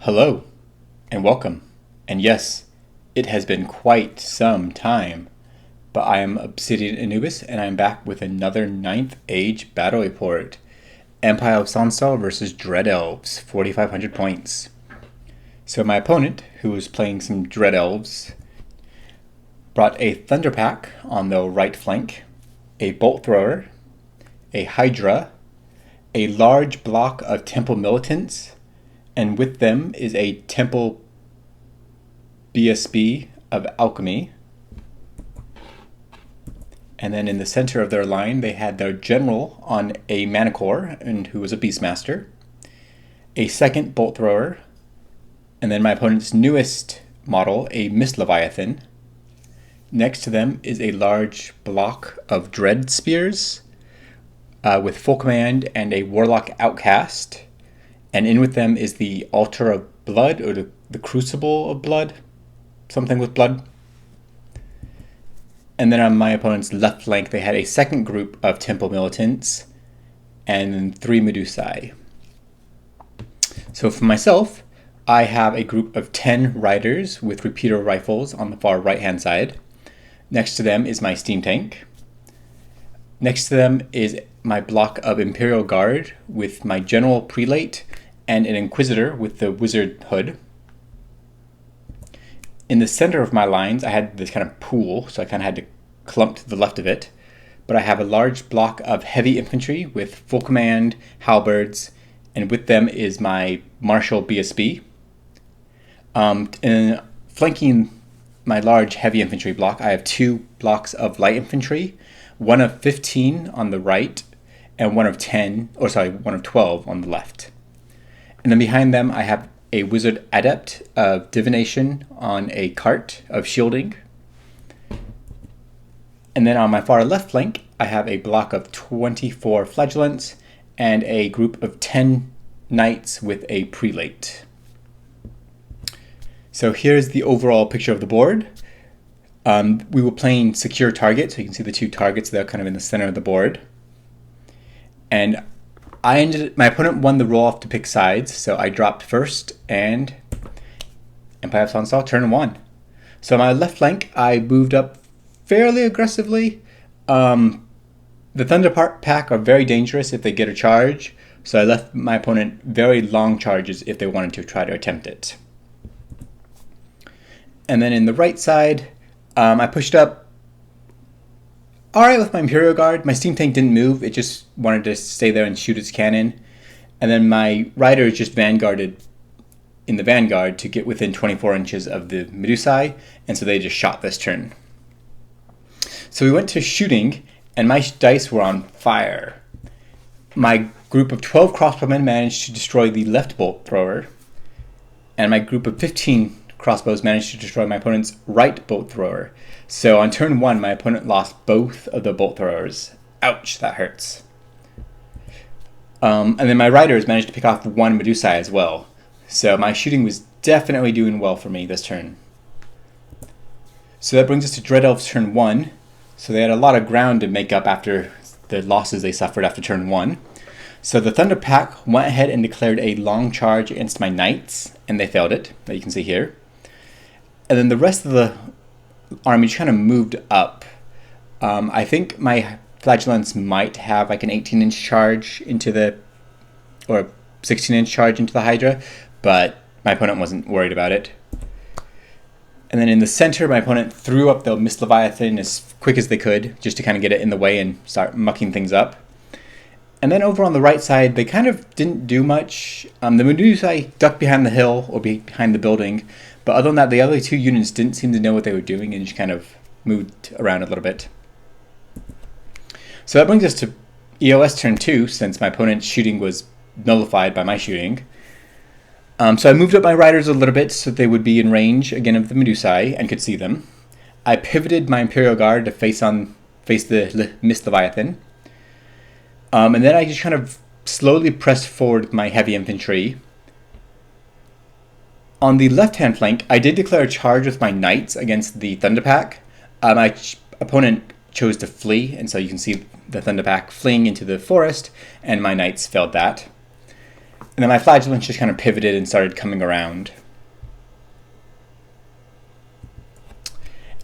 Hello, and welcome. And yes, it has been quite some time, but I am Obsidian Anubis, and I am back with another 9th Age battle report. Empire of Sonnstahl versus Dread Elves, 4,500 points. So my opponent, who was playing some Dread Elves, brought a Thunder Pack on the right flank, a Bolt Thrower, a Hydra, a large block of Temple Militants, and with them is a Temple BSB of Alchemy. And then in the center of their line, they had their general on a Manicore, and who was a Beastmaster, a second Bolt Thrower, and then my opponent's newest model, a Mist Leviathan. Next to them is a large block of Dread Spears with full command and a Warlock Outcast. And in with them is the Altar of Blood, or the Crucible of Blood, something with blood. And then on my opponent's left flank, they had a second group of Temple Militants and 3 Medusae. So for myself, I have a group of 10 riders with repeater rifles on the far right-hand side. Next to them is my steam tank. Next to them is my block of Imperial Guard with my general prelate and an Inquisitor with the wizard hood. In the center of my lines, I had this kind of pool, so I kind of had to clump to the left of it. But I have a large block of heavy infantry with full command, halberds, and with them is my Martial BSB. And flanking my large heavy infantry block, I have 2 blocks of light infantry, one of 15 on the right, and one of 12 on the left. And then behind them, I have a Wizard Adept of Divination on a cart of shielding. And then on my far left flank, I have a block of 24 Flagellants and a group of 10 Knights with a Prelate. So here's the overall picture of the board. We were playing secure target, so you can see the 2 targets there kind of in the center of the board. And my opponent won the roll-off to pick sides, so I dropped first, and Empire of Sonnstahl, turn 1. So on my left flank, I moved up fairly aggressively. The Thunder Pack are very dangerous if they get a charge, so I left my opponent very long charges if they wanted to try to attempt it. And then in the right side, I pushed up alright with my Imperial Guard. My steam tank didn't move, it just wanted to stay there and shoot its cannon. And then my riders just vanguarded in the vanguard to get within 24 inches of the Medusae, and so they just shot this turn. So we went to shooting, and my dice were on fire. My group of 12 crossbowmen managed to destroy the left Bolt Thrower, and my group of 15 crossbows managed to destroy my opponent's right Bolt Thrower. So on turn 1, my opponent lost both of the Bolt Throwers. Ouch, that hurts. And then my riders managed to pick off 1 Medusae as well. So my shooting was definitely doing well for me this turn. So that brings us to Dread Elves turn 1. So they had a lot of ground to make up after the losses they suffered after turn 1. So the Thunder Pack went ahead and declared a long charge against my Knights, and they failed it, that you can see here. And then the rest of the army just kind of moved up. I think my Flagellants might have like an 18-inch charge or a 16-inch charge into the Hydra, but my opponent wasn't worried about it. And then in the center, my opponent threw up the Mist Leviathan as quick as they could, just to kind of get it in the way and start mucking things up. And then over on the right side, they kind of didn't do much. The Medusae ducked behind the hill or behind the building, but other than that, the other 2 units didn't seem to know what they were doing and just kind of moved around a little bit. So that brings us to EOS turn 2, since my opponent's shooting was nullified by my shooting. So I moved up my riders a little bit so they would be in range again of the Medusae and could see them. I pivoted my Imperial Guard to face the Mist Leviathan. And then I just kind of slowly pressed forward with my heavy infantry. On the left-hand flank, I did declare a charge with my Knights against the Thunder Pack. My opponent chose to flee, and so you can see the Thunder Pack fleeing into the forest, and my Knights failed that. And then my flagellants just kind of pivoted and started coming around.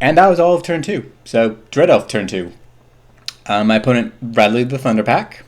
And that was all of turn 2. So, Dread Elf turn 2. My opponent rallied the Thunder Pack.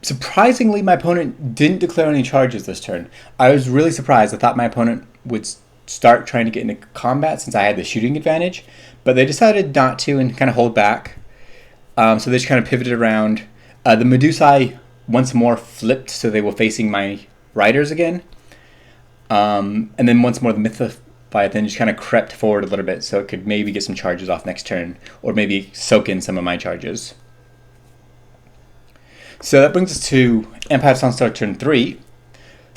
Surprisingly, my opponent didn't declare any charges this turn. I was really surprised. I thought my opponent would start trying to get into combat since I had the shooting advantage, but they decided not to and kind of hold back. So they just kind of pivoted around. The Medusae once more flipped, so they were facing my riders again. And then once more the Mytholeviathan just kind of crept forward a little bit so it could maybe get some charges off next turn, or maybe soak in some of my charges. So that brings us to Empire of Sonnstahl turn 3.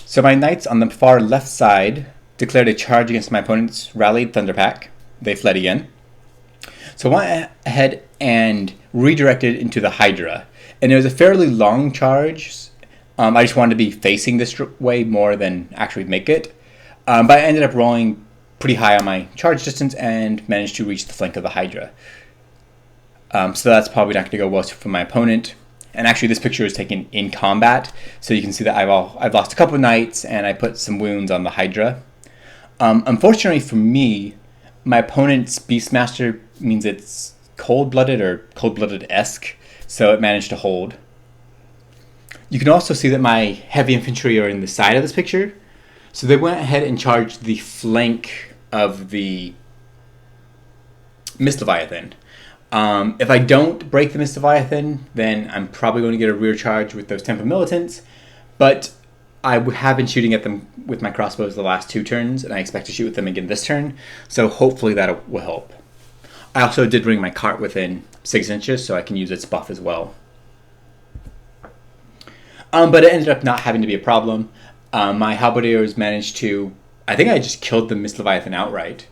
So my knights on the far left side declared a charge against my opponent's rallied Thunder Pack. They fled again. So I went ahead and redirected into the Hydra. And it was a fairly long charge. I just wanted to be facing this way more than actually make it. But I ended up rolling pretty high on my charge distance and managed to reach the flank of the Hydra. So that's probably not going to go well for my opponent. And actually this picture is taken in combat, so you can see that I've lost a couple of knights and I put some wounds on the Hydra. Unfortunately for me, my opponent's Beastmaster means it's cold-blooded or cold-blooded-esque, so it managed to hold. You can also see that my heavy infantry are in the side of this picture, so they went ahead and charged the flank of the Mytholeviathan. If I don't break the Mytholeviathan, then I'm probably going to get a rear charge with those Temple Militants, but I have been shooting at them with my crossbows the last 2 turns, and I expect to shoot with them again this turn, so hopefully that will help. I also did bring my cart within 6 inches, so I can use its buff as well. But it ended up not having to be a problem. My halberdiers managed to... I think I just killed the Mytholeviathan outright.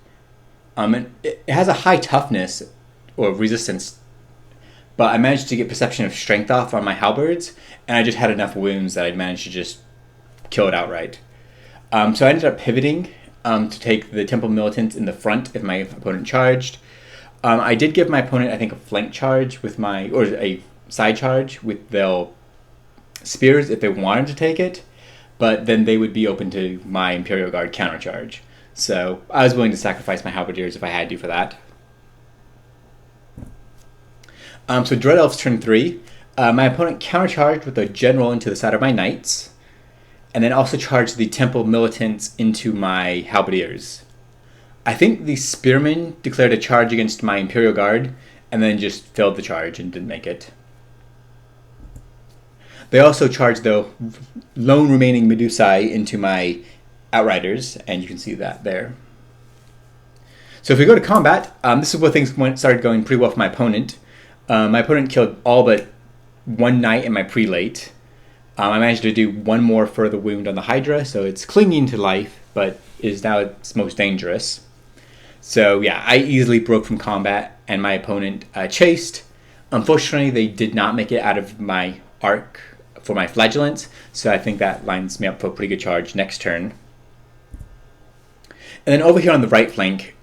It has a high toughness, or resistance, but I managed to get perception of strength off on my halberds, and I just had enough wounds that I managed to just kill it outright. So I ended up pivoting to take the Temple Militants in the front if my opponent charged. I did give my opponent, I think, a flank charge with or a side charge with their spears if they wanted to take it, but then they would be open to my Imperial Guard countercharge. So I was willing to sacrifice my halberdiers if I had to for that. So Dread Elves turn 3. My opponent countercharged with a general into the side of my knights, and then also charged the Temple Militants into my halberdiers. I think the Spearmen declared a charge against my Imperial Guard, and then just failed the charge and didn't make it. They also charged the lone remaining Medusae into my Outriders, and you can see that there. So if we go to combat, this is where things started going pretty well for my opponent. My opponent killed all but 1 knight and my prelate. I managed to do 1 more further wound on the Hydra, so it's clinging to life, but is now its most dangerous. So yeah, I easily broke from combat, and my opponent chased. Unfortunately, they did not make it out of my arc for my flagellants, so I think that lines me up for a pretty good charge next turn. And then over here on the right flank,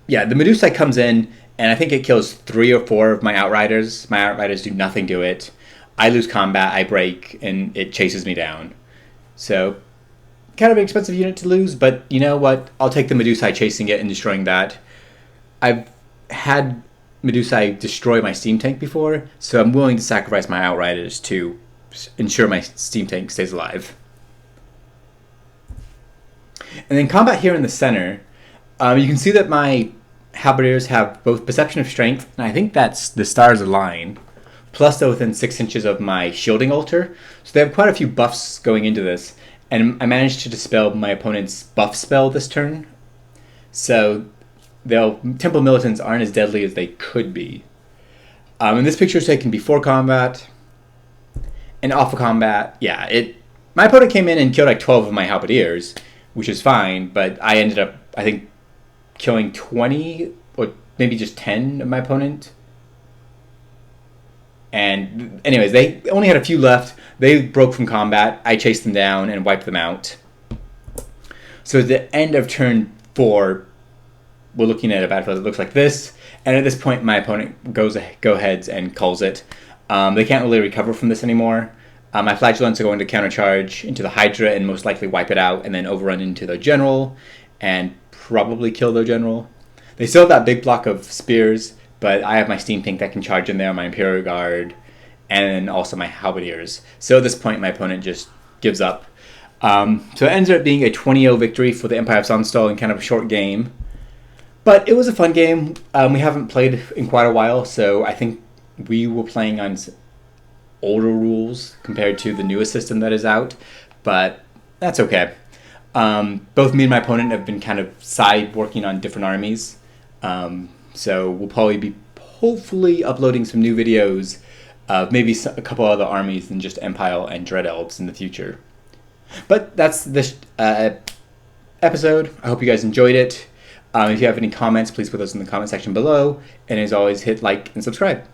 yeah, the Medusae comes in, and I think it kills 3 or 4 of my Outriders. My Outriders do nothing to it. I lose combat, I break, and it chases me down. So, kind of an expensive unit to lose, but you know what? I'll take the Medusae chasing it and destroying that. I've had Medusae destroy my steam tank before, so I'm willing to sacrifice my Outriders to ensure my steam tank stays alive. And then combat here in the center, you can see that my halberdiers have both perception of strength, and I think that's the stars align, plus they're within 6 inches of my shielding altar. So they have quite a few buffs going into this, and I managed to dispel my opponent's buff spell this turn. So the Temple Militants aren't as deadly as they could be. And this picture is taken before combat, and off of combat. Yeah, my opponent came in and killed like 12 of my halberdiers, which is fine, but I ended up, I think, killing 20 or maybe just 10 of my opponent. And anyways, they only had a few left. They broke from combat. I chased them down and wiped them out. So at the end of turn 4, we're looking at a battlefield that looks like this. And at this point, my opponent go ahead and calls it. They can't really recover from this anymore. My flagellants are going to countercharge into the Hydra and most likely wipe it out, and then overrun into their general and probably kill their general. They still have that big block of spears, but I have my Steampink that can charge in there, my Imperial Guard, and also my Halberdiers. So at this point, my opponent just gives up. So it ends up being a 20-0 victory for the Empire of Sonnstahl in kind of a short game. But it was a fun game. We haven't played in quite a while, so I think we were playing on older rules compared to the newest system that is out. But that's okay. Both me and my opponent have been kind of side working on different armies. So we'll probably be hopefully uploading some new videos of maybe a couple other armies than just Empire and Dread Elves in the future. But that's this episode. I hope you guys enjoyed it. If you have any comments, please put those in the comment section below. And as always, hit like and subscribe.